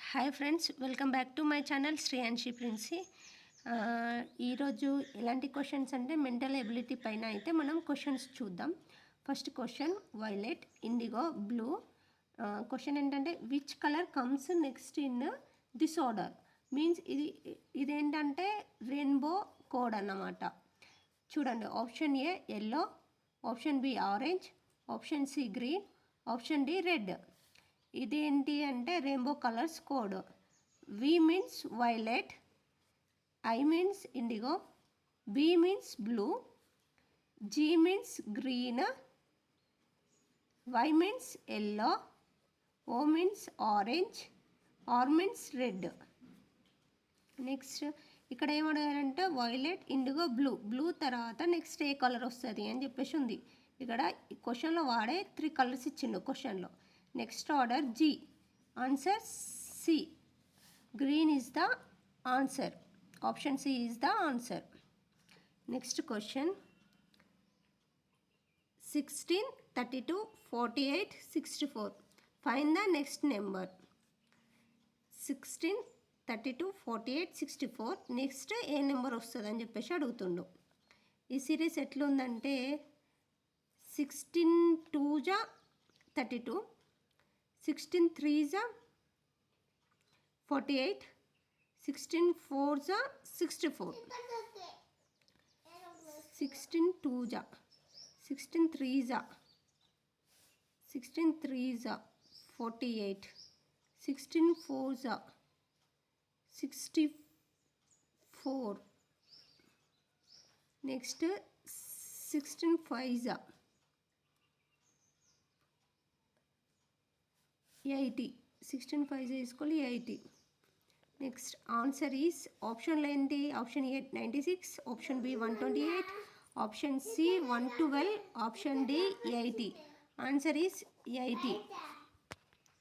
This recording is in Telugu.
Hi friends, welcome back to my channel Shreyanshi Princy. ఈరోజు ఎలాంటి క్వశ్చన్స్ అంటే మెంటల్ ఎబిలిటీ పైన అయితే మనం క్వశ్చన్స్ చూద్దాం. First question violet, indigo, blue. Question ఏంటంటే which colour comes next in this order. Means ఇదేంటంటే రెయిన్బో కోడ్ అన్నమాట. చూడండి, option A yellow, option B orange, option C green, option D red. ఇదేంటి అంటే rainbow colours code. V means violet, I means indigo, B means blue, G means green, Y means yellow, O means orange, R means red. Next ఇక్కడ ఏమడగారంటే వైలెట్, ఇండిగో, బ్లూ. బ్లూ తర్వాత నెక్స్ట్ ఏ కలర్ వస్తుంది అని చెప్పేసి ఉంది. ఇక్కడ క్వశ్చన్లో వాడే 3 కలర్స్ ఇచ్చిండు క్వశ్చన్లో. Next order G, answer C, green is the answer, option C is the answer. Next question 16, 32, 48, 64. Find the next number. 16, 32, 48, 64 next ఏ నెంబర్ వస్తుంది అని చెప్పేసి అడుగుతుండు. ఈ సిరీస్ ఎట్లుందంటే 16 2 32, 16 3 48, 16 4 64, 16 2 16 3 16 3 48, 16 4 64, నెక్స్ట్ 16 5 80, 16 5 తీసుకోవాలి 80. నెక్స్ట్ ఆన్సర్ ఈస్ ఆప్షన్లో ఏంటి? Option A 96, option B 128, option C 112, option D 80. Answer is 80.